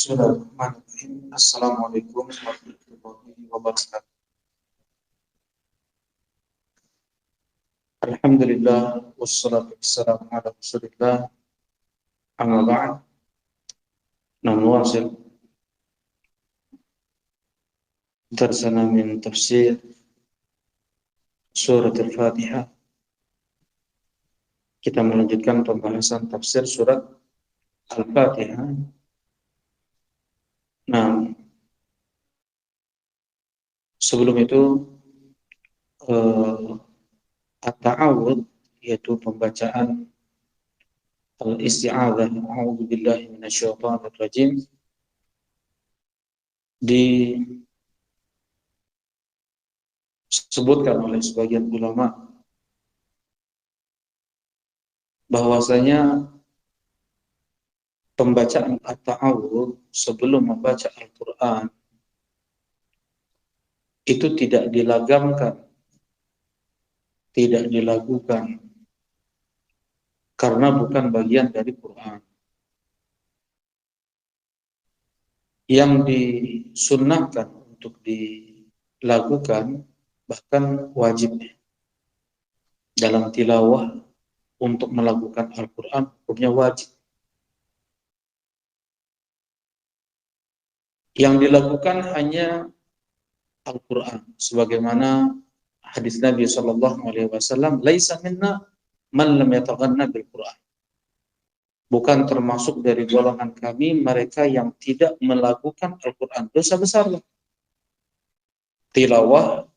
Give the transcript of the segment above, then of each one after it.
Bismillahirrahmanirrahim. Assalamualaikum warahmatullahi wabarakatuh. Alhamdulillah wassalatu wassalamu ala Rasulillah. Amma ba'd. Nawasil darsana min tafsir surat Al-Fatihah. Kita melanjutkan pembahasan tafsir surat Al-Fatihah. Nah, sebelum itu at-ta'awud, yaitu pembacaan al-isti'adzah, a'udzu billahi minasyaitonir rajim, disebutkan oleh sebagian ulama bahwasanya pembacaan at-ta'awud sebelum membaca Al-Quran itu tidak dilagamkan, tidak dilakukan, karena bukan bagian dari Quran. Yang disunnahkan untuk dilakukan, bahkan wajib dalam tilawah untuk melakukan Al-Quran, hukumnya wajib. Yang dilakukan hanya Al-Quran, sebagaimana hadis Nabi SAW, "Laisa minna man lam yataghanna bil Quran." Bukan termasuk dari golongan kami mereka yang tidak melakukan Al-Quran. Dosa besar lah. Tilawah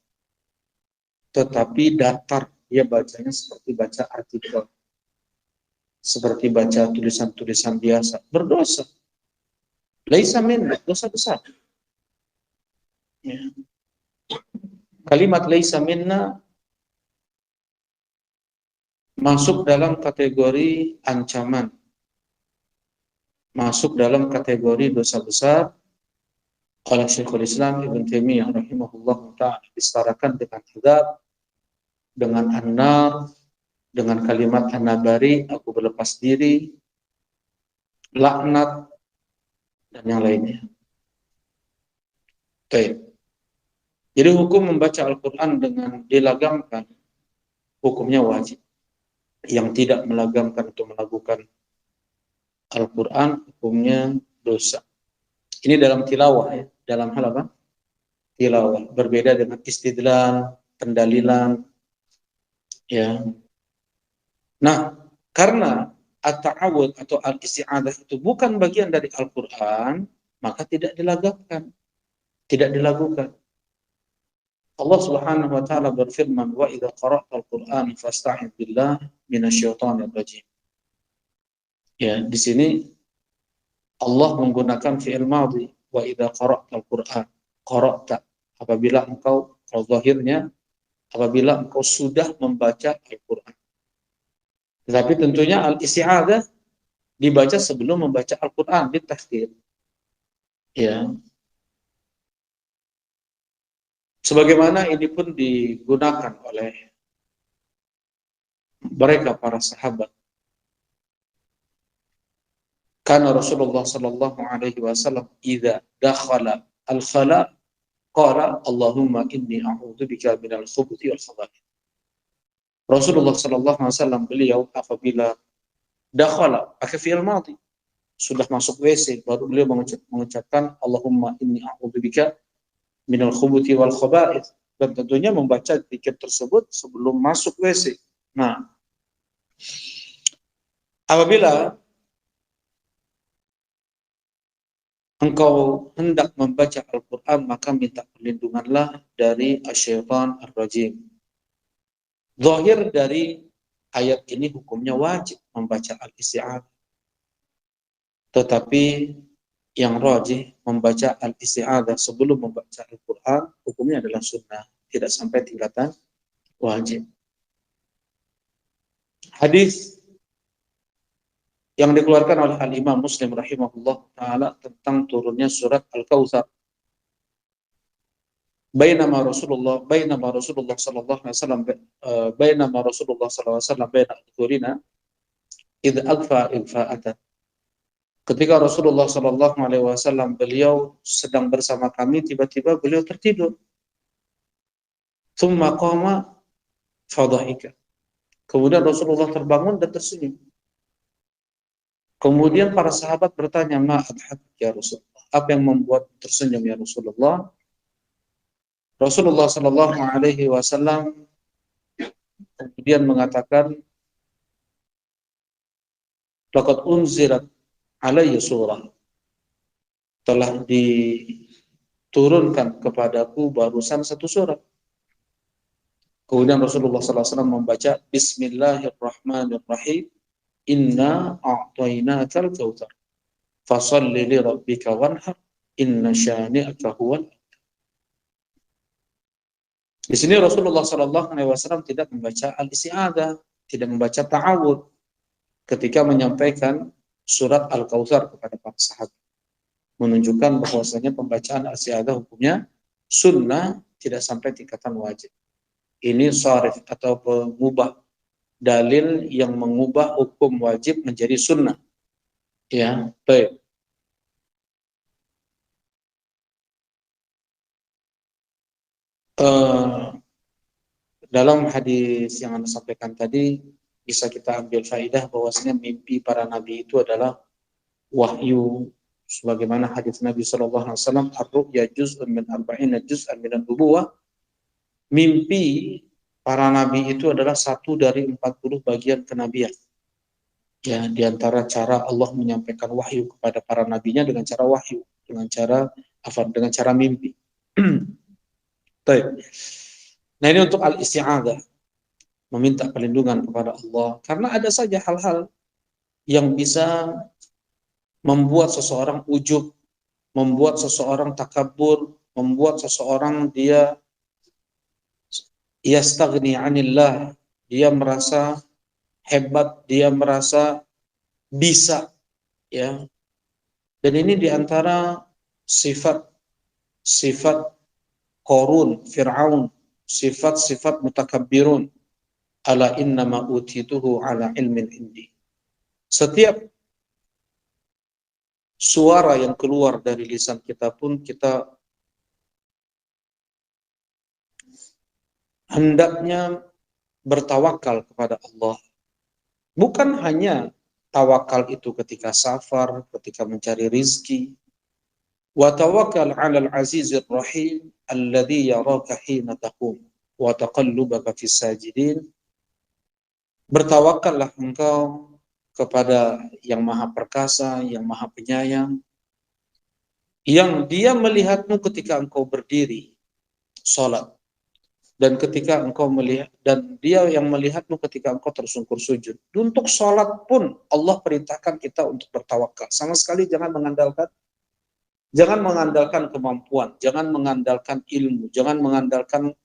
tetapi datar, dia bacanya seperti baca artikel, seperti baca tulisan-tulisan biasa, berdosa. Laisa minna, dosa besar. Ya. Kalimat laisa minna masuk dalam kategori ancaman, masuk dalam kategori dosa besar. Oleh Syekhul Islam Ibn Taimiyah rahimahullah ta'ala, disetarakan dengan azab, dengan an-nar, dengan kalimat an-nabari, aku berlepas diri, laknat, dan yang lainnya. Baik. Jadi hukum membaca Al-Quran dengan dilagamkan, hukumnya wajib. Yang tidak melagamkan untuk melakukan Al-Quran, hukumnya dosa. Ini dalam tilawah ya. Dalam hal apa? Tilawah. Berbeda dengan istidlal, pendalilan. Ya. Nah, karena at-ta'awud atau al-isti'adzah itu bukan bagian dari Al-Quran, maka tidak dilagamkan, tidak dilakukan. Allah Subhanahu wa taala berfirman, "Wa idza qara'tal Qur'an fasta'idz billah minasyaitonir rajim." Ya, di sini Allah menggunakan fi'il madhi, "Wa idza qara'tal Qur'an." Qara'ta, apabila engkau, kalau zahirnya, apabila engkau sudah membaca Al-Qur'an. Tetapi tentunya al-isti'adzah dibaca sebelum membaca Al-Qur'an, ditahdir. Ya. Sebagaimana ini pun digunakan oleh mereka para sahabat. Karena Rasulullah sallallahu alaihi wasallam idza dakhala al-khala qala Allahumma inni a'udzubika minal khubuthi wal khaba'ith. Rasulullah sallallahu alaihi wasallam beliau apabila dakhala, pakai fi'il madhi, sudah masuk WC, baru beliau mengucapkan Allahumma inni a'udzubika minal khubuthi wal khaba'ith, dan tentunya membaca zikir tersebut sebelum masuk WC. Nah, apabila engkau hendak membaca Al-Quran, maka minta perlindunganlah dari asyaitan ar-rajim. Zahir dari ayat ini hukumnya wajib membaca al-isti'adzah. Tetapi yang rajih membaca al-isti'adzah sebelum membaca Al-Quran, hukumnya adalah sunnah, tidak sampai tingkatan wajib. Hadis yang dikeluarkan oleh Al-Imam Muslim rahimahullah ta'ala tentang turunnya surat Al-Kautsar. Bainama Rasulullah sallallahu alaihi wasallam baina adhurina idh agfa ilfa'atan. Ketika Rasulullah Shallallahu Alaihi Wasallam beliau sedang bersama kami, tiba-tiba beliau tertidur. Tsumma qama fadhahika. Kemudian Rasulullah terbangun dan tersenyum. Kemudian para sahabat bertanya, ma adhak ya Rasulullah? Apa yang membuat tersenyum ya Rasulullah? Rasulullah Shallallahu Alaihi Wasallam kemudian mengatakan, laqad unzirat alayya surah. Telah diturunkan kepadaku barusan satu surat. Kemudian Rasulullah SAW membaca Bismillahirrahmanirrahim. Inna a'tainakal kautsar. Fashalli li rabbika wanhar. Inna syani'aka huwal. Di sini Rasulullah SAW tidak membaca al-isti'adzah, tidak membaca ta'awud ketika menyampaikan surat Al-Kautsar kepada para sahabat. Menunjukkan bahwasanya pembacaan al-isti'adzah hukumnya sunnah, tidak sampai tingkatan wajib. Ini sharif atau pengubah, dalil yang mengubah hukum wajib menjadi sunnah. Ya, baik. Dalam hadis yang Anda sampaikan tadi, bisa kita ambil faidah bahwasanya mimpi para nabi itu adalah wahyu, sebagaimana hadis Nabi sallallahu alaihi wasallam, ar-ru'ya juz'un min arba'ina juz'an min an-nubuwah. Mimpi para nabi itu adalah satu dari 40 bagian kenabian. Ya, di antara cara Allah menyampaikan wahyu kepada para nabinya dengan cara wahyu, dengan cara mimpi. Baik. Nah, ini untuk al-isti'adzah, meminta perlindungan kepada Allah, karena ada saja hal-hal yang bisa membuat seseorang ujub, membuat seseorang takabur, membuat seseorang dia yastaghni 'anillah, dia merasa hebat, dia merasa bisa, ya. Dan ini diantara sifat Qarun, Fir'aun, sifat-sifat mutakabbirun. Ala innama utituhu ala ilmin indi. Setiap suara yang keluar dari lisan kita pun kita hendaknya bertawakal kepada Allah. Bukan hanya tawakal itu ketika safar, ketika mencari rizki. Wa tawakkal 'alal 'azizir rahim alladzi yaraka hina taqum wa taqallubaka fis sajidin. Bertawakallah engkau kepada yang maha perkasa, yang maha penyayang, yang dia melihatmu ketika engkau berdiri salat, dan ketika engkau melihat, dan dia yang melihatmu ketika engkau tersungkur sujud. Untuk sholat pun Allah perintahkan kita untuk bertawakal. Sama sekali jangan mengandalkan kemampuan, jangan mengandalkan ilmu, jangan mengandalkan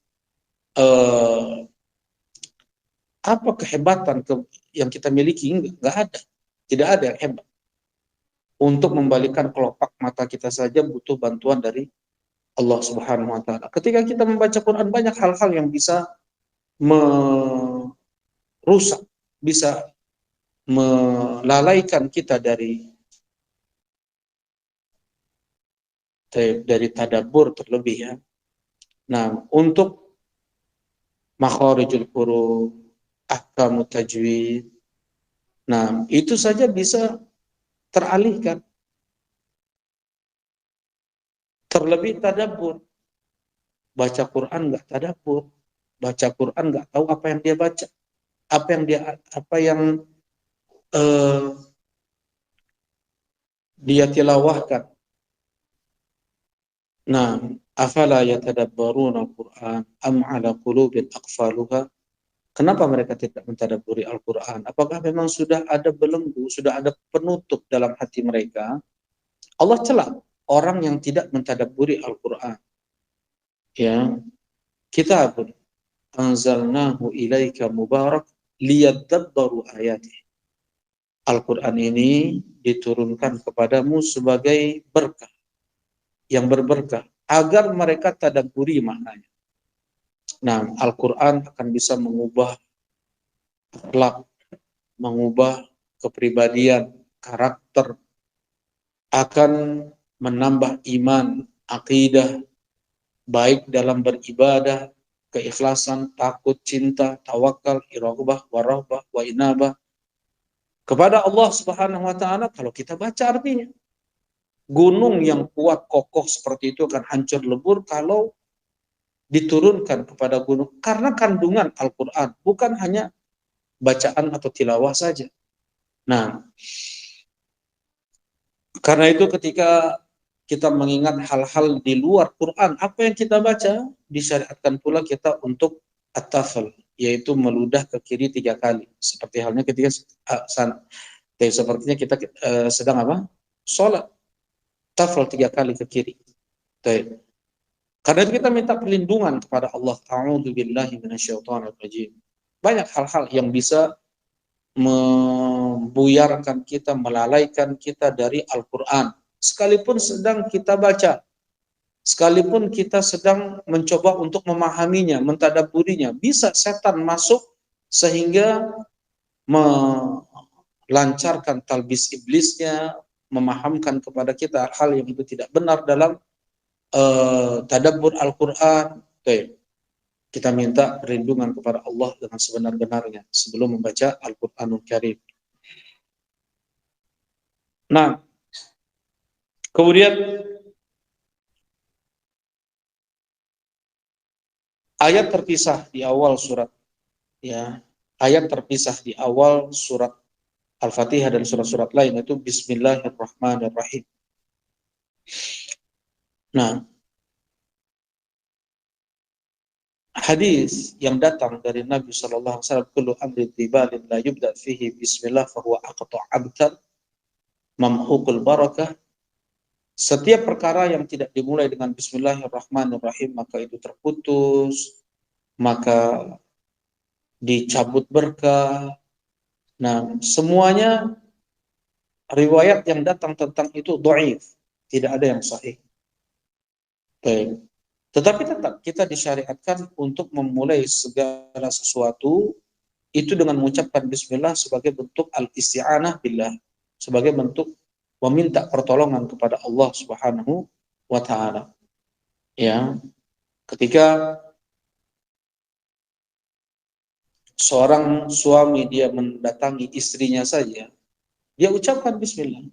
apa kehebatan yang kita miliki. Enggak ada, tidak ada yang hebat. Untuk membalikan kelopak mata kita saja butuh bantuan dari Allah Subhanahu wa taala. Ketika kita membaca Quran, banyak hal-hal yang bisa merusak, bisa melalaikan kita dari tadabbur terlebih, ya. Nah, untuk makharijul huruf, ahkamut tajwid, nah itu saja bisa teralihkan. Terlebih tadabbur. Baca Quran nggak tadabbur, baca Quran nggak tahu apa yang dia baca, apa yang dia tilawahkan. Nah, afala yatadabbaruna al-Quran am ala qulubin aqfaluha. Kenapa mereka tidak mentadabburi Al-Quran? Apakah memang sudah ada belenggu, sudah ada penutup dalam hati mereka? Allah cela orang yang tidak mentadabburi Al-Quran. Ya, kitabun anzalnahu ilaika mubarak liyadabbaru ayatih. Al-Quran ini diturunkan kepadamu sebagai berkah, yang berberkah, agar mereka tadabburi maknanya. Nah, Al-Quran akan bisa mengubah akhlak, mengubah kepribadian, karakter, akan menambah iman, akidah, baik dalam beribadah, keikhlasan, takut, cinta, tawakal, iraghbah, warahbah, wa inabah kepada Allah Subhanahu wa taala. Kalau kita baca artinya, gunung yang kuat kokoh seperti itu akan hancur lebur kalau diturunkan kepada gunung, karena kandungan Al-Qur'an, bukan hanya bacaan atau tilawah saja. Nah, karena itu ketika kita mengingat hal-hal di luar Quran, apa yang kita baca, disyariatkan pula kita untuk at-tafal, yaitu meludah ke kiri 3 kali. Seperti halnya ketika sepertinya kita sedang apa? Sholat. Tafal 3 kali ke kiri. Karena itu kita minta perlindungan kepada Allah. A'udzubillahi minasyaitonirrajim. Banyak hal-hal yang bisa membuyarkan kita, melalaikan kita dari Al-Quran. Sekalipun sedang kita baca, sekalipun kita sedang mencoba untuk memahaminya, mentadabburinya, bisa setan masuk sehingga melancarkan talbis iblisnya, memahamkan kepada kita hal yang itu tidak benar dalam tadabbur Al-Quran. Kita minta perlindungan kepada Allah dengan sebenar-benarnya sebelum membaca Al-Quranul Karim. Nah, kemudian ayat terpisah di awal surat, ya, ayat terpisah di awal surat Al-Fatihah dan surat-surat lain itu Bismillahirrahmanirrahim. Nah, hadis yang datang dari Nabi sallallahu alaihi wasallam, kullu amrin tibalin la yubda fihi bismillah fahuwa aqta' abtar mamhuqul barakah. Setiap perkara yang tidak dimulai dengan Bismillahirrahmanirrahim maka itu terputus, maka dicabut berkah. Nah, semuanya riwayat yang datang tentang itu dhaif, tidak ada yang sahih. Baik. Tetapi tetap kita disyariatkan untuk memulai segala sesuatu itu dengan mengucapkan bismillah sebagai bentuk al-isti'anah billah, sebagai bentuk meminta pertolongan kepada Allah Subhanahu wa taala. Ya, ketika seorang suami dia mendatangi istrinya saja, dia ucapkan bismillah.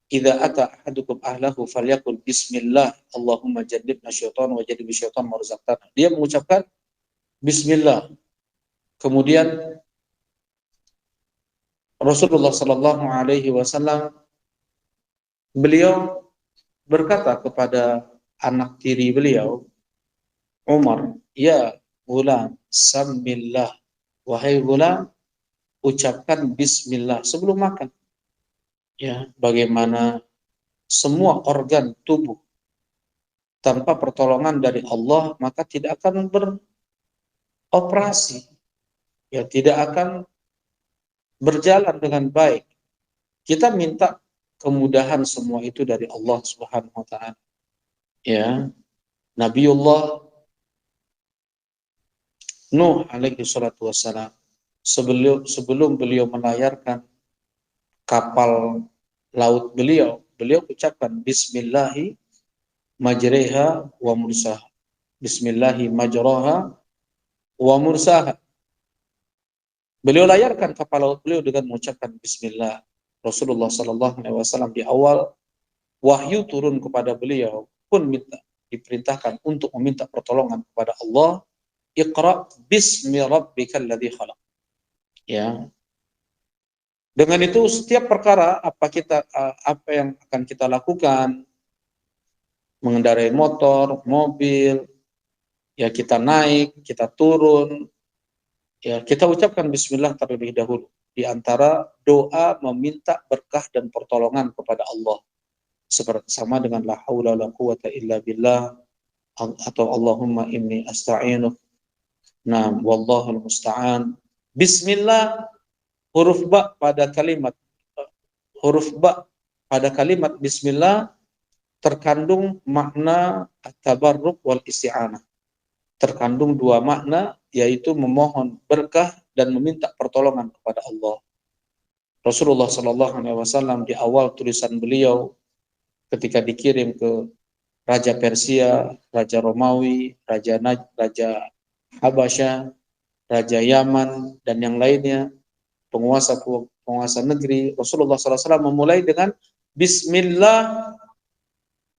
Idza ata ahadukum ahlahu falyaqul bismillah Allahumma jannibna syaitan wa jannib syaitan ma razaqtana. Dia mengucapkan bismillah. Kemudian Rasulullah sallallahu alaihi wasallam beliau berkata kepada anak tiri beliau, Umar, ya gulam, sambillah. Wahai gulam, ucapkan bismillah sebelum makan. Ya, bagaimana semua organ tubuh tanpa pertolongan dari Allah maka tidak akan beroperasi. Ya, tidak akan berjalan dengan baik. Kita minta kemudahan semua itu dari Allah Subhanahu wa taala. Ya, Nabiullah Nuh alaihi salatu wassalam, sebelum beliau melayarkan kapal laut beliau ucapkan bismillahi majriha wa mursaha. Bismillahi majraha wa mursaha. Beliau layarkan kapal laut beliau dengan mengucapkan bismillah. Rasulullah sallallahu alaihi wasallam di awal wahyu turun kepada beliau pun diperintahkan untuk meminta pertolongan kepada Allah. Iqra bismi rabbikal ladzi khalaq. Ya. Dengan itu setiap perkara apa yang akan kita lakukan, mengendarai motor, mobil, ya kita naik, kita turun, ya kita ucapkan bismillah terlebih dahulu. Di antara doa meminta berkah dan pertolongan kepada Allah. Seperti sama dengan la haula wala quwata illa billah atau Allahumma inni asta'inuk. Nah, wallahul musta'an. Bismillah, huruf ba pada kalimat bismillah terkandung makna at-tabarruk wal isti'anah. Terkandung dua makna, yaitu memohon berkah dan meminta pertolongan kepada Allah. Rasulullah sallallahu alaihi wasallam di awal tulisan beliau ketika dikirim ke Raja Persia, Raja Romawi, Raja Habasyah, Raja Yaman, dan yang lainnya, penguasa negeri, Rasulullah SAW memulai dengan Bismillah,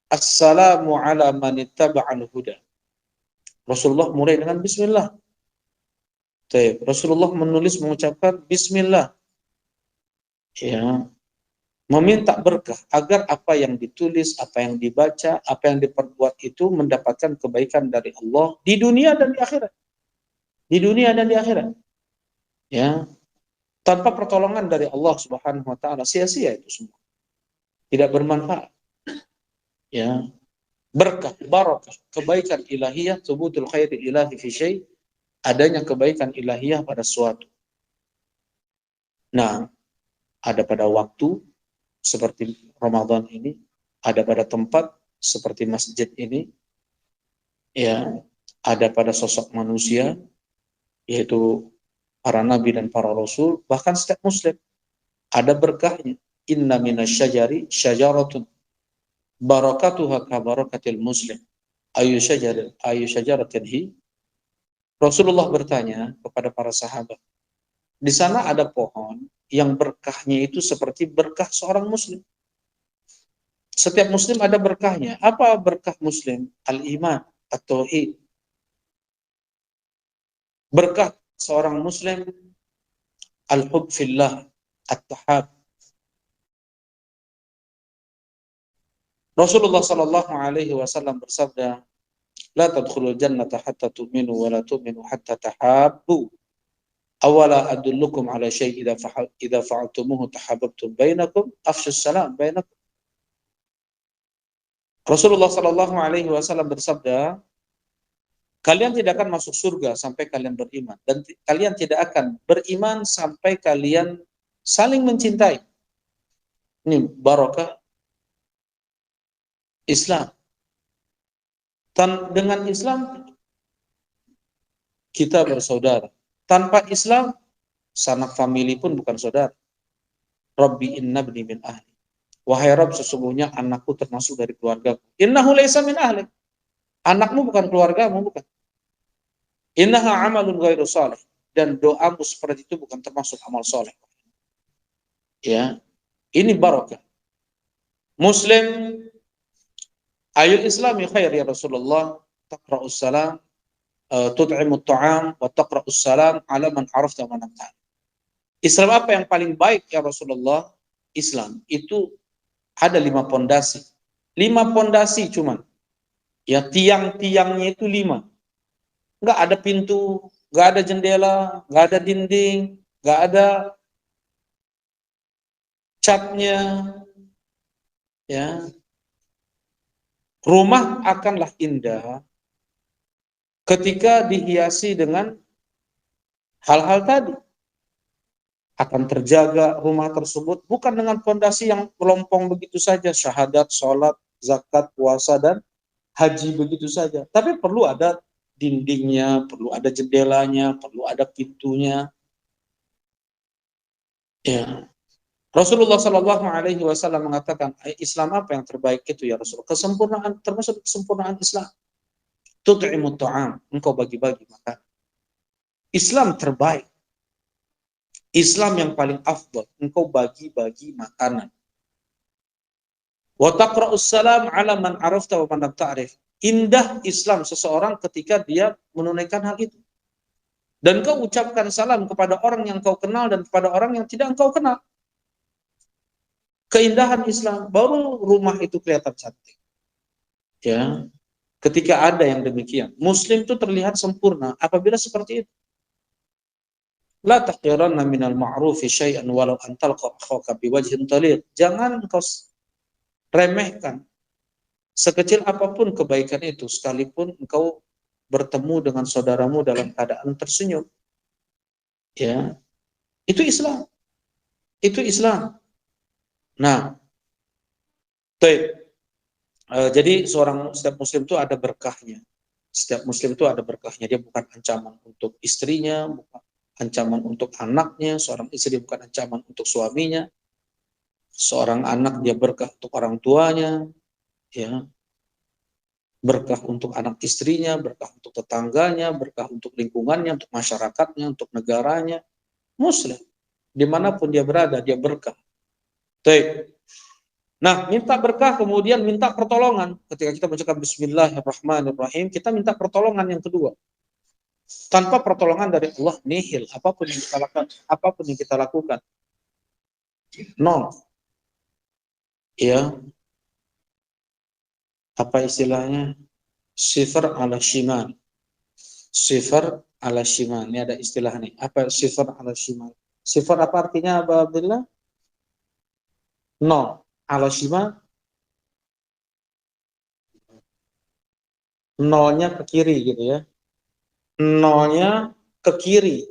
Assalamu ala man ittaba'al huda. Rasulullah mulai dengan Bismillah. Rasulullah mengucapkan Bismillah, ya, meminta berkah agar apa yang ditulis, apa yang dibaca, apa yang diperbuat itu mendapatkan kebaikan dari Allah di dunia dan di akhirat. Di dunia dan di akhirat. Ya. Tanpa pertolongan dari Allah Subhanahu wa taala, sia-sia itu semua. Tidak bermanfaat. Ya. Berkah, barakah, kebaikan ilahiyah, thubutul khairi ilahi fi syai', adanya kebaikan ilahiyah pada suatu. Nah, ada pada waktu seperti Ramadan ini, ada pada tempat seperti masjid ini, ya, ada pada sosok manusia, yaitu para nabi dan para rasul, bahkan setiap muslim ada berkahnya. Inna minasyajari syajaratun barakatuha ka barakatil muslim. Ayu syajaratin hi. Rasulullah bertanya kepada para sahabat, di sana ada pohon yang berkahnya itu seperti berkah seorang muslim. Setiap muslim ada berkahnya. Apa berkah muslim? Al-iman, at-tauhid. Berkah seorang muslim, al-hub fillah, at-tahab. Rasulullah sallallahu alaihi wasallam bersabda, "La tadkhulul jannata hatta tu'minu wa la tu'minu hatta tahabbu. Awala adullukum ala syai' idza fa'altumuhu tahabbtum bainakum, afshus salam bainakum." Rasulullah sallallahu alaihi wasallam bersabda, kalian tidak akan masuk surga sampai kalian beriman, dan kalian tidak akan beriman sampai kalian saling mencintai. Ini barakah Islam. Dengan Islam kita bersaudara. Tanpa Islam, sanak famili pun bukan saudara. Rabbi inna bni min ahli. Wahai Rabb, sesungguhnya anakku termasuk dari keluargaku. Innahu laysa min ahli. Anakmu bukan keluargamu, bukan. Innaha amalun ghairu salih. Dan doamu seperti itu bukan termasuk amal soleh. Ya, ini barakah. Muslim, ayul islami khair ya Rasulullah, taqra'us salam, tut'imut ta'am, wa taqra'us salam ala man arafta wa man ta'am. Islam apa yang paling baik ya Rasulullah? Islam itu ada 5 pondasi. 5 pondasi cuman. Ya, tiang-tiangnya itu 5. Enggak ada pintu, enggak ada jendela, enggak ada dinding, enggak ada catnya. Ya. Rumah akanlah indah ketika dihiasi dengan hal-hal tadi. Akan terjaga rumah tersebut bukan dengan fondasi yang melompong begitu saja, syahadat, sholat, zakat, puasa, dan haji begitu saja. Tapi perlu ada dindingnya, perlu ada jendelanya, perlu ada pintunya. Ya. Rasulullah Shallallahu Alaihi Wasallam mengatakan, Islam apa yang terbaik itu ya Rasul? Kesempurnaan, termasuk kesempurnaan Islam. Tut'imut ta'am, engkau bagi-bagi makan. Islam terbaik. Islam yang paling afdal, engkau bagi-bagi makanan. Wa taqra'us salam 'ala man 'arafta wa man lam ta'rif. Indah Islam seseorang ketika dia menunaikan hal itu. Dan kau ucapkan salam kepada orang yang kau kenal dan kepada orang yang tidak engkau kenal. Keindahan Islam, baru rumah itu kelihatan cantik. Ya. Ketika ada yang demikian, Muslim itu terlihat sempurna apabila seperti itu. La taqiranna minal ma'rufi syai'an walau an talqa akhaka biwajhin taliq. Jangan engkau remehkan sekecil apapun kebaikan itu, sekalipun engkau bertemu dengan saudaramu dalam keadaan tersenyum. Ya. Itu Islam. Itu Islam. Nah, jadi setiap muslim itu ada berkahnya. Setiap muslim itu ada berkahnya. Dia bukan ancaman untuk istrinya, bukan ancaman untuk anaknya, seorang istri bukan ancaman untuk suaminya, seorang anak dia berkah untuk orang tuanya, ya, berkah untuk anak istrinya, berkah untuk tetangganya, berkah untuk lingkungannya, untuk masyarakatnya, untuk negaranya. Muslim, dimanapun dia berada, dia berkah. Baik. Nah, minta berkah kemudian minta pertolongan. Ketika kita mengucapkan Bismillahirrahmanirrahim, kita minta pertolongan yang kedua. Tanpa pertolongan dari Allah, nihil. Apapun yang kita lakukan, nol. Ya, apa istilahnya? Sifar ala shimal. Sifar ala shimal. Ini ada istilah nih. Apa sifar ala shimal? Sifar apa artinya, Abdullah? Nol. Ala shimal, nolnya ke kiri gitu ya. Nolnya ke kiri.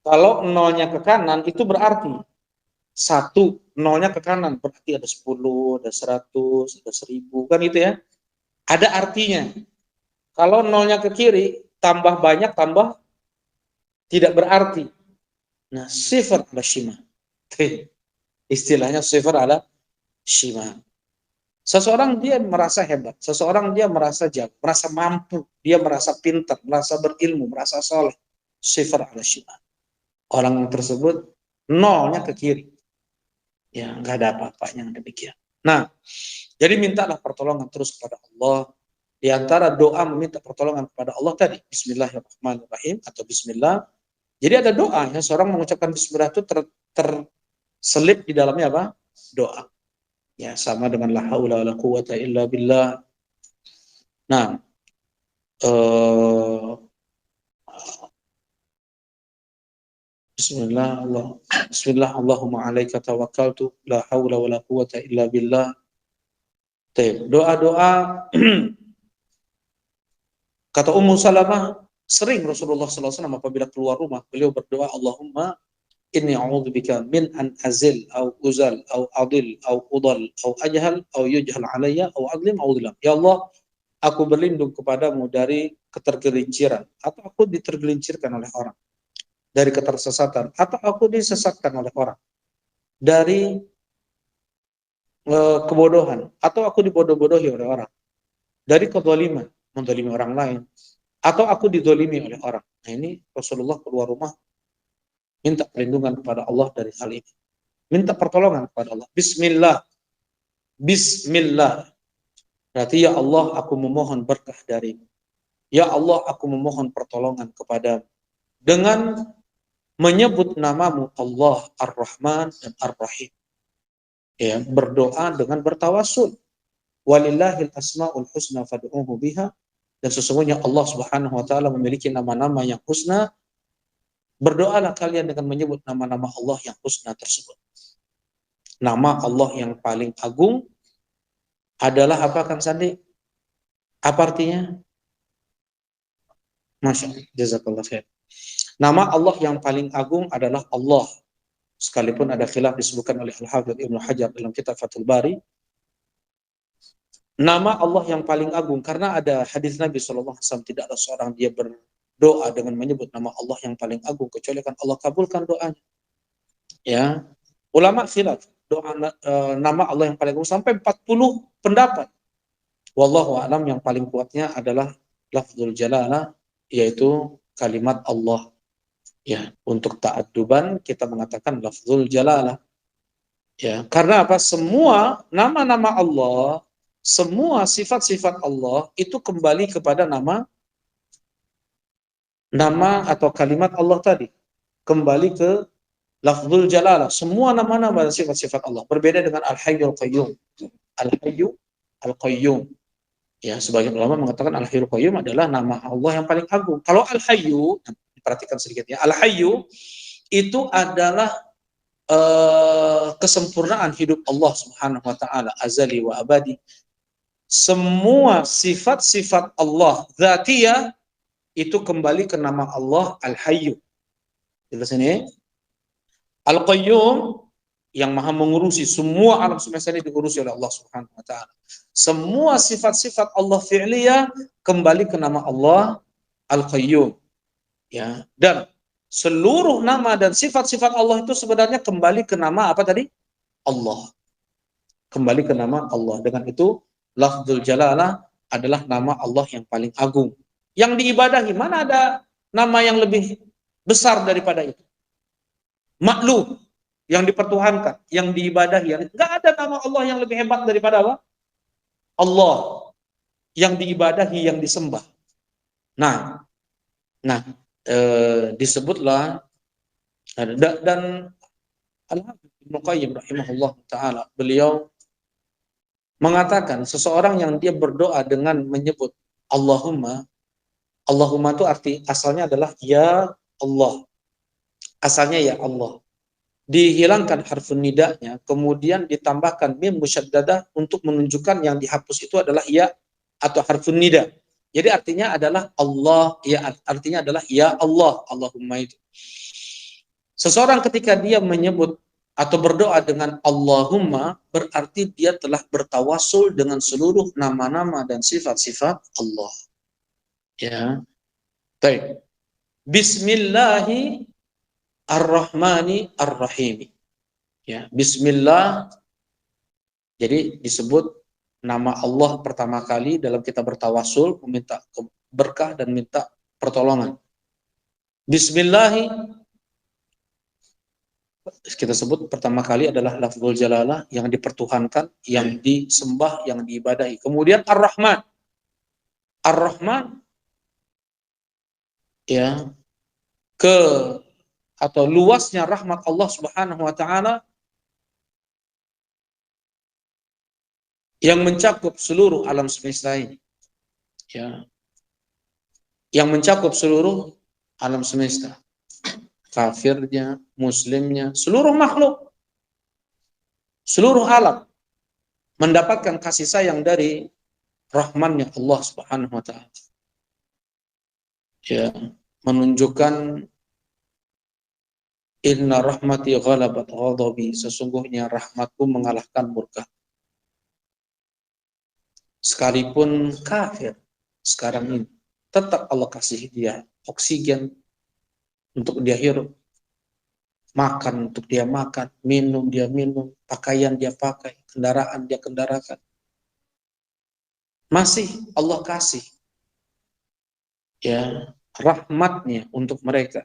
Kalau nolnya ke kanan itu berarti satu, nolnya ke kanan berarti ada 10, ada 100, ada 1000, kan itu ya. Ada artinya. Kalau nolnya ke kiri, tambah banyak, tambah tidak berarti. Nah, sifar ala shima. Istilahnya sifar ala shima. Seseorang dia merasa hebat, seseorang dia merasa jago, merasa mampu, dia merasa pintar, merasa berilmu, merasa soleh. Sifar ala shima. Orang tersebut nolnya ke kiri. Ya, nggak ada apa-apanya yang demikian. Nah, jadi mintalah pertolongan terus kepada Allah. Di antara doa meminta pertolongan kepada Allah tadi, Bismillahirrahmanirrahim atau Bismillah. Jadi ada doa, ya, seorang mengucapkan Bismillah itu terselip di dalamnya apa? Doa. Ya, sama dengan la haula wala quwata illa billah. Nah, Bismillah, Allahumma alaika tawakkaltu, la haula wala quwata illa billah. Doa-doa kata Ummu Salamah, sering Rasulullah SAW apabila keluar rumah, beliau berdoa, Allahumma inni a'udzubika min an azil au uzal au adil au udal au ajhal au yujhal alayya au adlim au dhilam. Ya Allah, aku berlindung kepadamu dari ketergelinciran atau aku ditergelincirkan oleh orang, dari ketersesatan atau aku disesatkan oleh orang, dari kebodohan atau aku dibodoh-bodohi oleh orang, dari kezaliman, menzalimi orang lain, atau aku dizalimi oleh orang. Nah, ini Rasulullah keluar rumah minta perlindungan kepada Allah dari hal ini. Minta pertolongan kepada Allah. Bismillah. Bismillah. Berarti ya Allah, aku memohon berkah darimu. Ya Allah, aku memohon pertolongan kepadamu. Dengan menyebut namamu Allah Ar-Rahman dan Ar-Rahim. Ya, berdoa dengan bertawasul. Walillahil asma'ul husna fad'uhu biha. Dan sesungguhnya Allah Subhanahu wa taala memiliki nama-nama yang husna. Berdoalah kalian dengan menyebut nama-nama Allah yang husna tersebut. Nama Allah yang paling agung adalah apa, Kang Sandi? Apa artinya? Masya Allah, jazakallah khair. Nama Allah yang paling agung adalah Allah. Sekalipun ada khilaf disebutkan oleh Al-Hafidz Ibnu Hajar dalam kitab Fathul Bari. Nama Allah yang paling agung, karena ada hadis Nabi SAW, tidak ada seorang dia berdoa dengan menyebut nama Allah yang paling agung, kecuali kan Allah kabulkan doanya. Ya, ulama khilaf doa nama Allah yang paling agung sampai 40 pendapat. Wallahu a'lam, yang paling kuatnya adalah lafzul jalalah, yaitu kalimat Allah. Ya, untuk ta'adduban kita mengatakan lafzul jalalah. Ya, karena apa? Semua nama-nama Allah, semua sifat-sifat Allah itu kembali kepada nama atau kalimat Allah tadi. Kembali ke lafzul jalalah. Semua nama-nama dan sifat-sifat Allah. Berbeda dengan Al-Hayyul Qayyum. Al-Hayyu Al-Qayyum. Ya, sebagian ulama mengatakan Al-Hayyul Qayyum adalah nama Allah yang paling agung. Kalau Al-Hayyu, diperhatikan sedikit ya. Al-Hayyu itu adalah kesempurnaan hidup Allah Subhanahu wa taala, azali wa abadi. Semua sifat-sifat Allah dzatiyah itu kembali ke nama Allah Al-Hayyu. Di sini Al-Qayyum yang maha mengurusi semua alam semesta ini, diurusi oleh Allah Subhanahu wa taala. Semua sifat-sifat Allah fi'liyah kembali ke nama Allah Al-Qayyum. Ya, dan seluruh nama dan sifat-sifat Allah itu sebenarnya kembali ke nama apa tadi? Allah. Kembali ke nama Allah. Dengan itu Lafzul jalalah adalah nama Allah yang paling agung. Yang diibadahi, mana ada nama yang lebih besar daripada itu? Makhluk yang dipertuhankan, yang diibadahi. Enggak ada nama Allah yang lebih hebat daripada apa? Allah yang diibadahi, yang disembah. Nah, disebutlah dan Al-Habib Ibnu Qayyim rahimahullah taala, beliau mengatakan seseorang yang dia berdoa dengan menyebut Allahumma, Allahumma itu asalnya adalah ya Allah. Asalnya ya Allah. Dihilangkan harfun nidanya, kemudian ditambahkan mim musyaddadah untuk menunjukkan yang dihapus itu adalah ya atau harfun nida. Jadi artinya adalah Allah, ya artinya adalah ya Allah, Allahumma itu. Seseorang ketika dia menyebut atau berdoa dengan Allahumma, berarti dia telah bertawasul dengan seluruh nama-nama dan sifat-sifat Allah. Ya. Baik. Bismillahi ar-Rahmani ar-Rahimi. Ya, bismillah. Jadi disebut nama Allah pertama kali dalam kita bertawasul, meminta berkah dan minta pertolongan. Bismillahi kita sebut pertama kali adalah lafzul jalalah, yang dipertuhankan, yang disembah, yang diibadahi. Kemudian Ar-Rahman. Ar-Rahman ya, atau luasnya rahmat Allah Subhanahu wa taala yang mencakup seluruh alam semesta ini. Ya. Yang mencakup seluruh alam semesta. Kafirnya, muslimnya, seluruh makhluk, seluruh alam mendapatkan kasih sayang dari rahmannya Allah Subhanahu wa taala. Ya, menunjukkan inna rahmati ghalabat ghadabi, sesungguhnya rahmatku mengalahkan murka. Sekalipun kafir sekarang ini, tetap Allah kasih dia oksigen untuk dia hirup, makan untuk dia makan, minum dia minum, pakaian dia pakai, kendaraan dia kendarakan. Masih Allah kasih ya rahmatnya untuk mereka.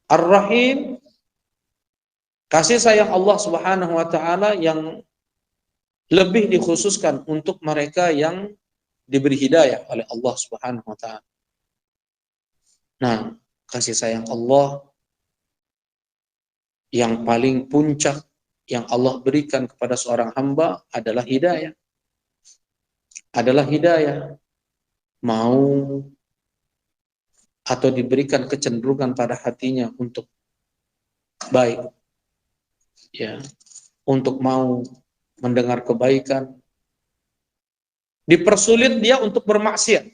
Ar-Rahim, kasih sayang Allah Subhanahu wa taala yang lebih dikhususkan untuk mereka yang diberi hidayah oleh Allah Subhanahu wa taala. Nah, kasih sayang Allah yang paling puncak yang Allah berikan kepada seorang hamba adalah hidayah. Adalah hidayah. Mau atau diberikan kecenderungan pada hatinya untuk baik. Ya, untuk mau mendengar kebaikan. Dipersulit dia untuk bermaksiat.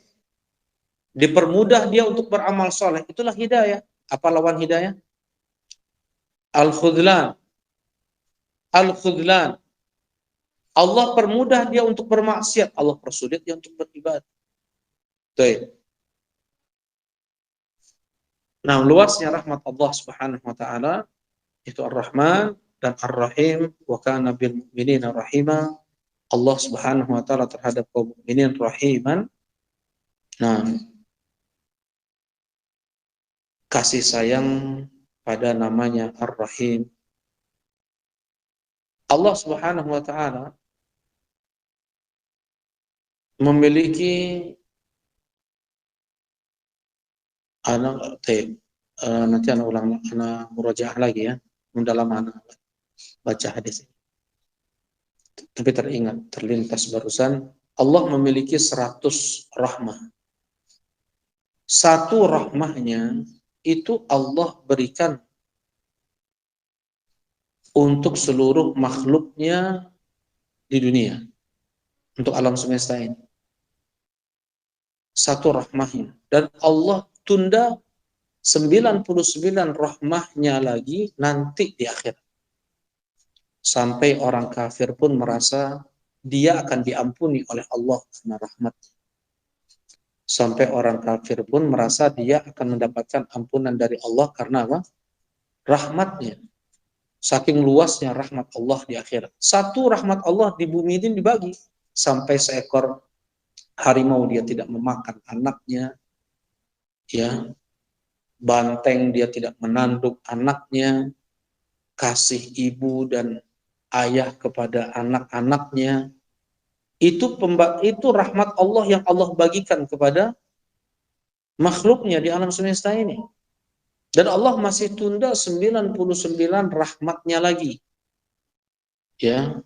Dipermudah dia untuk beramal soleh. Itulah hidayah. Apa lawan hidayah? Al-khudlan. Al-khudlan. Allah permudah dia untuk bermaksiat. Allah persulit dia untuk beribadah. Baik. Nah, luasnya rahmat Allah Subhanahu wa taala itu Ar-Rahman dan Ar-Rahim, wa kana bil mu'minina rahima. Allah Subhanahu wa taala terhadap kaum mukminin rahiman. Nah, kasih sayang pada namanya Ar-Rahim. Allah Subhanahu wa taala memiliki nanti anak ulang, anak murajaah lagi ya, mendalam anak baca hadis ini. Tapi terlintas barusan, Allah memiliki 100 rahmah. Satu rahmahnya itu Allah berikan untuk seluruh makhluknya di dunia, untuk alam semesta ini. Satu rahmahnya. Dan Allah tunda 99 rahmahnya lagi nanti di akhirat. Sampai orang kafir pun merasa dia akan diampuni oleh Allah karena rahmatnya. Sampai orang kafir pun merasa dia akan mendapatkan ampunan dari Allah karena apa? Rahmatnya. Saking luasnya rahmat Allah di akhirat. Satu rahmat Allah di bumi ini dibagi. sampai seekor harimau dia tidak memakan anaknya, ya, banteng dia tidak menanduk anaknya, kasih ibu dan ayah kepada anak-anaknya, itu rahmat Allah yang Allah bagikan kepada makhluknya di alam semesta ini. Dan Allah masih tunda 99 rahmatnya lagi. Ya,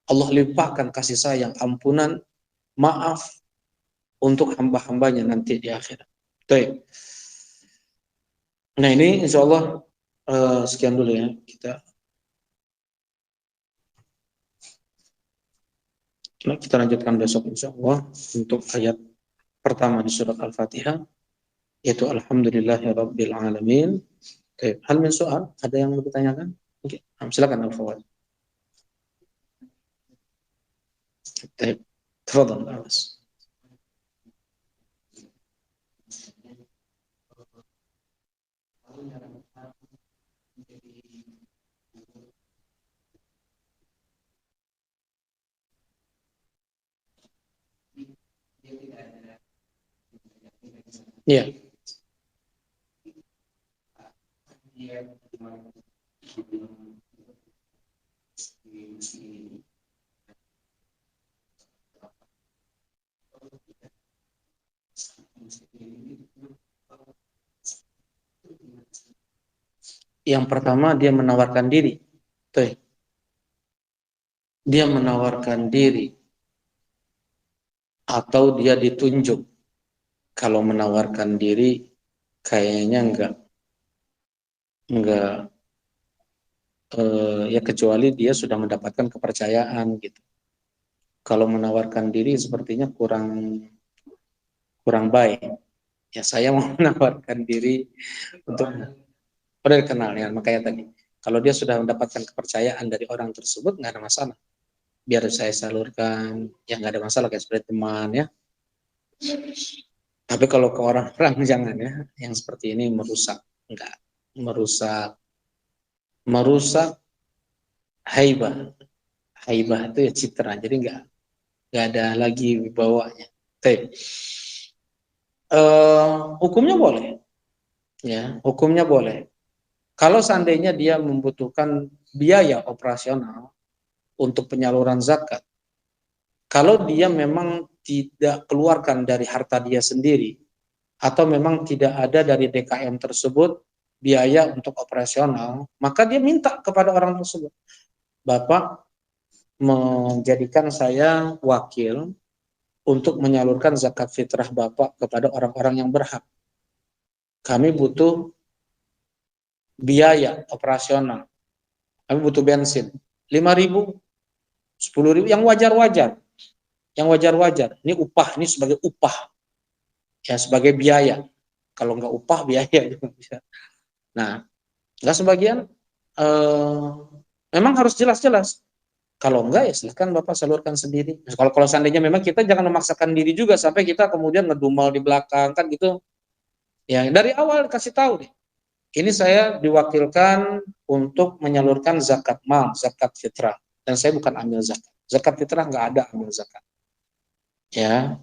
Allah limpahkan kasih sayang, ampunan, maaf untuk hamba-hambanya nanti di akhirat. Baik. Nah ini insya Allah sekian dulu ya kita lanjutkan besok insya Allah untuk ayat pertama di surat Al-Fatihah yaitu Alhamdulillahirabbil alamin. Baik. Hal min soal ada yang mau ditanyakan? Oke, silakan Al-Fawad. Baik. Tafadhal Abbas. Ya. Yang pertama dia menawarkan diri. Tuh. Dia menawarkan diri atau dia ditunjuk. Kalau menawarkan diri kayaknya enggak ya kecuali dia sudah mendapatkan kepercayaan gitu. Kalau menawarkan diri sepertinya kurang baik. Ya saya mau menawarkan diri untuk udah dikenal ya, makanya tadi kalau dia sudah mendapatkan kepercayaan dari orang tersebut nggak ada masalah, biar saya salurkan, ya nggak ada masalah kayak seperti teman ya. Tapi kalau ke orang-orang jangan ya, yang seperti ini merusak, enggak merusak haibah. Haibah itu ya citra, jadi nggak ada lagi wibawanya. Tapi hukumnya boleh, ya hukumnya boleh. Kalau seandainya dia membutuhkan biaya operasional untuk penyaluran zakat, kalau dia memang tidak keluarkan dari harta dia sendiri, atau memang tidak ada dari DKM tersebut biaya untuk operasional, maka dia minta kepada orang tersebut, Bapak menjadikan saya wakil untuk menyalurkan zakat fitrah Bapak kepada orang-orang yang berhak. Kami butuh biaya operasional, kami butuh bensin, 5.000, 10.000, yang wajar-wajar. Yang wajar-wajar. Ini upah, ini sebagai upah. Ya, sebagai biaya. Kalau nggak upah, biaya juga bisa. Nah, nggak sebagian, memang harus jelas-jelas. Kalau enggak, ya silahkan Bapak salurkan sendiri. Nah, kalau seandainya memang kita jangan memaksakan diri juga sampai kita kemudian ngedumel di belakang, kan gitu. Ya, dari awal kasih tahu deh. Ini saya diwakilkan untuk menyalurkan zakat mal, zakat fitrah. Dan saya bukan ambil zakat. Zakat fitrah nggak ada ambil zakat. Ya,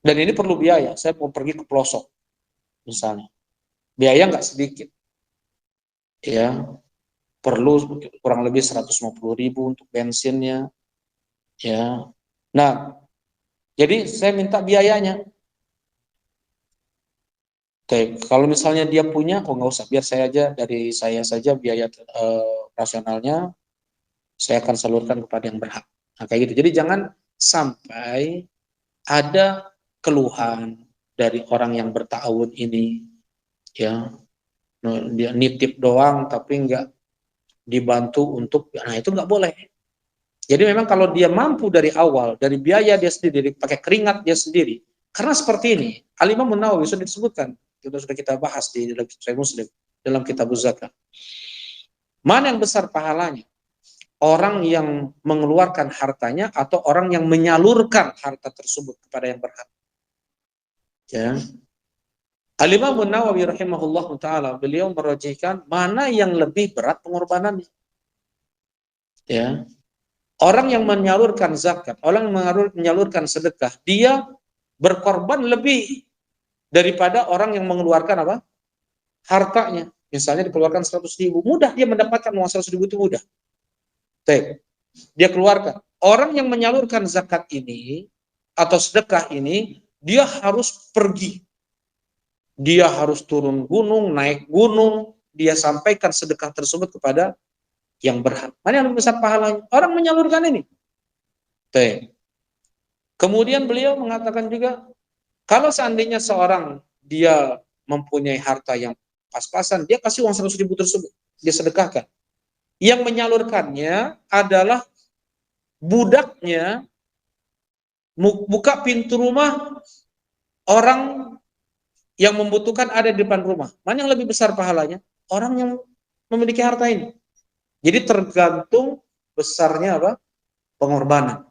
dan ini perlu biaya. Saya mau pergi ke pelosok, misalnya. Biaya nggak sedikit. Ya, perlu kurang lebih 150.000 untuk bensinnya. Ya, nah, jadi saya minta biayanya. Oke, kalau misalnya dia punya, oh nggak usah, biar saya aja, dari saya saja biaya rasionalnya, saya akan salurkan kepada yang berhak. Nah, kayak gitu. Jadi jangan sampai ada keluhan dari orang yang berta'awun ini, ya, dia nitip doang tapi nggak dibantu untuk, nah itu nggak boleh. Jadi memang kalau dia mampu dari awal, dari biaya dia sendiri, pakai keringat dia sendiri, karena seperti ini, Al-Imam Nawawi sudah disebutkan, sudah kita bahas di dalam Sahih Muslim, dalam kitab zakat. Mana yang besar pahalanya? Orang yang mengeluarkan hartanya atau orang yang menyalurkan harta tersebut kepada yang berhak. Ya. Al-Imam Nawawi rahimahullah ta'ala, beliau merajihkan mana yang lebih berat pengorbanannya. Ya. Orang yang menyalurkan zakat, orang yang menyalurkan sedekah, dia berkorban lebih daripada orang yang mengeluarkan apa? Hartanya. Misalnya dikeluarkan 100.000, mudah dia mendapatkan uang 100.000 itu mudah. Baik. Dia keluarkan. Orang yang menyalurkan zakat ini atau sedekah ini, dia harus pergi. Dia harus turun gunung, naik gunung, dia sampaikan sedekah tersebut kepada yang berhak. Mana yang lebih besar pahalanya? Orang menyalurkan ini. Baik. Kemudian beliau mengatakan juga, kalau seandainya seorang dia mempunyai harta yang pas-pasan, dia kasih uang 100.000 tersebut, dia sedekahkan. Yang menyalurkannya adalah budaknya, buka pintu rumah orang yang membutuhkan ada di depan rumah. Mana yang lebih besar pahalanya? Orang yang memiliki harta ini. Jadi tergantung besarnya apa? Pengorbanan.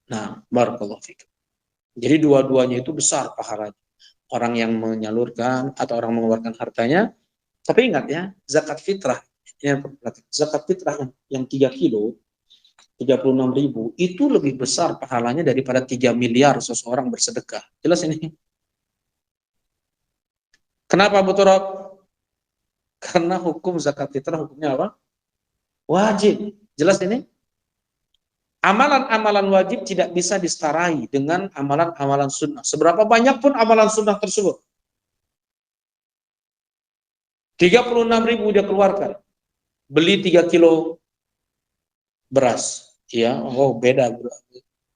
Nah, barakallahu fikum. Jadi dua-duanya itu besar pahalanya. Orang yang menyalurkan atau orang mengeluarkan hartanya. Tapi ingat ya, zakat fitrah. Zakat fitrah yang 3 kilo, 36.000, itu lebih besar pahalanya daripada 3 miliar seseorang bersedekah. Jelas ini? Kenapa Abu Turab? Karena hukum zakat fitrah hukumnya apa? Wajib. Jelas ini? Amalan-amalan wajib tidak bisa diseterai dengan amalan-amalan sunnah. Seberapa banyak pun amalan sunnah tersebut. 36.000 dia keluarkan. Beli 3 kilo beras. Ya, oh beda.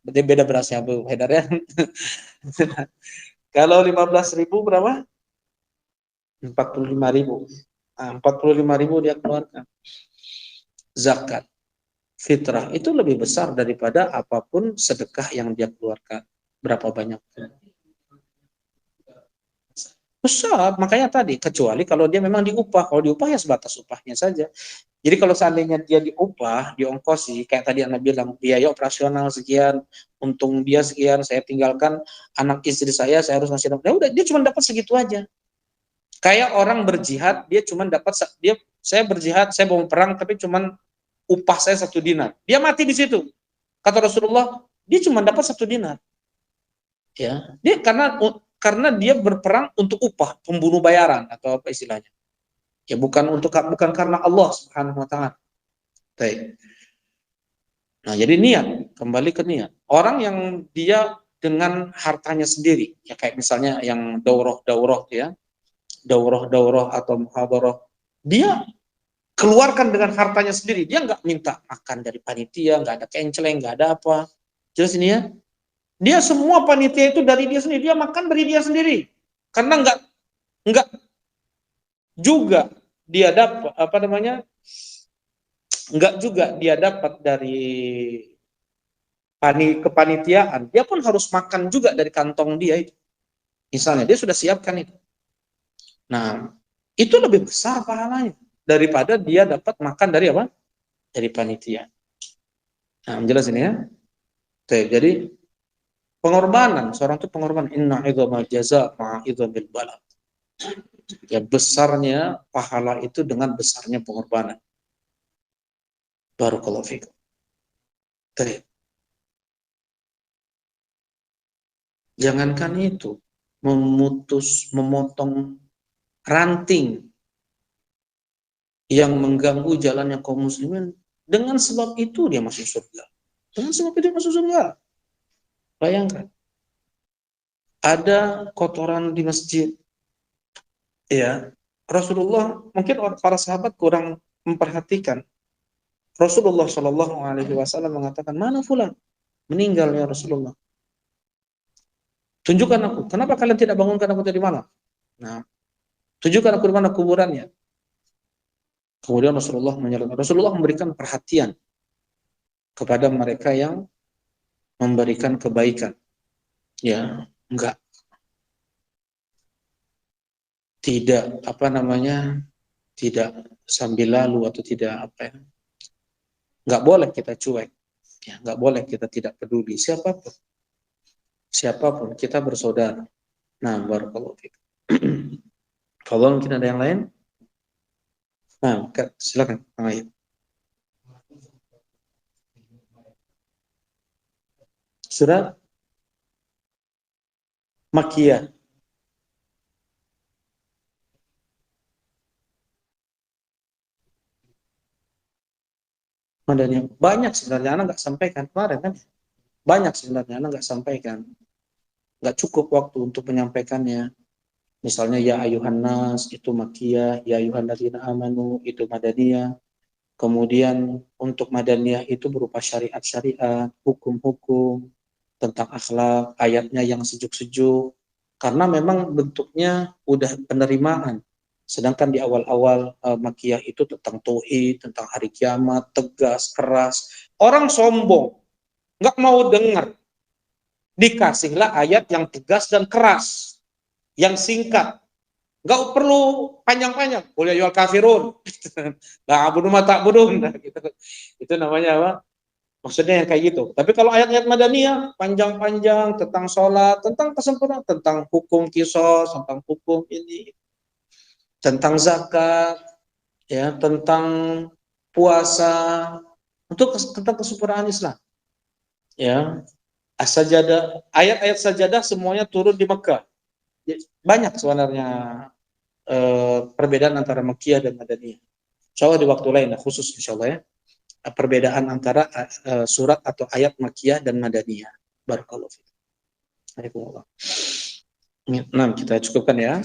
Beda berasnya Bu Haidar ya. Kalau 15.000 berapa? 45.000. Nah, 45.000 dia keluarkan. Zakat fitrah itu lebih besar daripada apapun sedekah yang dia keluarkan. Berapa banyak? Besar, makanya tadi, kecuali kalau dia memang diupah. Kalau diupah ya sebatas upahnya saja. Jadi kalau seandainya dia diupah, diongkosi, kayak tadi Anda bilang, biaya operasional sekian, untung dia sekian, saya tinggalkan anak istri saya harus ngasih. Ya udah, dia cuma dapat segitu aja. Kayak orang berjihad, dia cuma dapat, saya berjihad, saya mau perang, tapi cuma upah saya 1 dinar. Dia mati di situ. Kata Rasulullah, dia cuma dapat 1 dinar. Ya, dia karena dia berperang untuk upah, pembunuh bayaran atau apa istilahnya. Ya bukan karena Allah Subhanahu wa taala. Baik. Nah, jadi niat, kembali ke niat. Orang yang dia dengan hartanya sendiri, ya kayak misalnya yang daurah-daurah ya, daurah-daurah atau muhadharah, dia keluarkan dengan hartanya sendiri. Dia nggak minta makan dari panitia, nggak ada kenceleng, nggak ada apa. Jelas ini ya. Dia semua panitia itu dari dia sendiri, dia makan dari dia sendiri. Karena nggak juga dia dapat apa namanya, nggak juga dia dapat dari kepanitiaan, dia pun harus makan juga dari kantong dia itu. Misalnya dia sudah siapkan itu. Nah, itu lebih besar pahalanya daripada dia dapat makan dari apa? Dari panitia. Nah, jelas ini ya. Jadi pengorbanan, seorang itu pengorbanan. Inna idzamal jaza ma'a idzamil bala. Ya besarnya pahala itu dengan besarnya pengorbanan. Barakallahu fikum. Jangankan itu, memotong ranting yang mengganggu jalannya kaum muslimin, dengan sebab itu dia masuk surga. Dengan sebab itu dia masuk surga. Bayangkan, ada kotoran di masjid, ya Rasulullah, mungkin para sahabat kurang memperhatikan. Rasulullah Shallallahu Alaihi Wasallam mengatakan, mana fulan meninggal ya Rasulullah. Tunjukkan aku. Kenapa kalian tidak bangunkan aku tadi malam? Nah, tunjukkan aku di mana kuburannya. Kemudian Rasulullah memberikan perhatian kepada mereka yang memberikan kebaikan. Ya, enggak, tidak apa namanya, tidak sambil lalu atau tidak apa ya. Enggak boleh kita cuek. Ya, enggak boleh kita tidak peduli siapapun. Siapapun kita bersaudara. Nah, barakallahu fiik. Kalau mungkin ada yang lain? Nah, silakan, Ayat. Surat Makkiyah. Madaniyah. Banyak sebenarnya, anak nggak sampaikan kemarin kan. Banyak sebenarnya, anak nggak sampaikan. Nggak cukup waktu untuk menyampaikannya. Misalnya ya ayuhan nas itu Makkiyah, ya ayuhan ladzina amanu itu Madaniyah. Kemudian untuk Madaniyah itu berupa syariat-syariat, hukum-hukum, tentang akhlak, ayatnya yang sejuk-sejuk. Karena memang bentuknya udah penerimaan. Sedangkan di awal-awal Makkiyah itu tentang tauhid, tentang hari kiamat, tegas, keras. Orang sombong, nggak mau dengar. Dikasihlah ayat yang tegas dan keras, yang singkat. Nggak perlu panjang-panjang. Qul ya ayyuhal kafirun. Nah, abudu ma ta'budun. Nah, gitu. Itu namanya apa? Maksudnya yang kayak gitu. Tapi kalau ayat-ayat Madaniyah panjang-panjang tentang sholat, tentang kesempurnaan, tentang hukum kisos, tentang hukum ini, tentang zakat, ya, tentang puasa, untuk tentang kesempurnaan Islam. Ya, sajadah, ayat-ayat sajadah semuanya turun di Mekah. Banyak sebenarnya perbedaan antara Makkiyah dan Madaniyah. Insya Allah di waktu lain, khusus insya Allah ya. Perbedaan antara surat atau ayat Makkiyah dan Madaniyah. Barakallahu fiik. Nah, kita cukupkan ya.